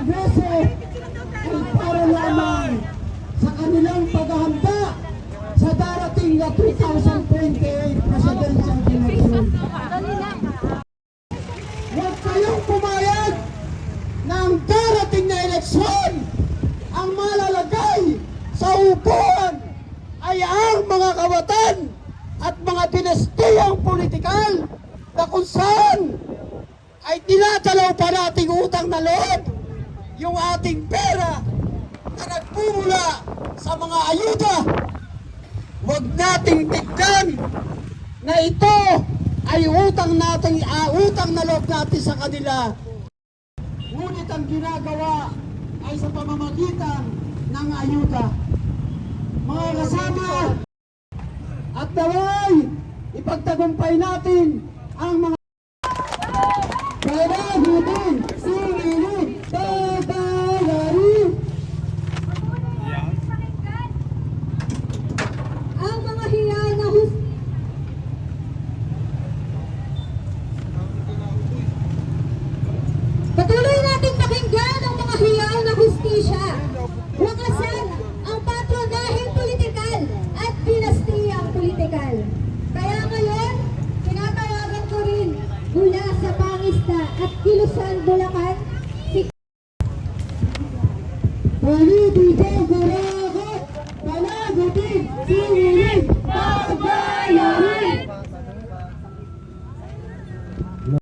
Kongreso ay para lamang sa kanilang paghahanda sa darating na 2028 presidential election. Huwag kayong pumayag na ang darating na eleksyon ang malalagay sa upuan ay ang mga kawatan at mga dinastiyang politikal na kung saan ay dinadalaw pa nating utang na loob yung ating pera na nagmumula sa mga ayuda. Huwag nating tignan na ito ay utang na loob natin sa kanila. Ngunit ang ginagawa ay sa pamamagitan ng ayuda. Mga kasama, at naway ipagtagumpay natin ang mga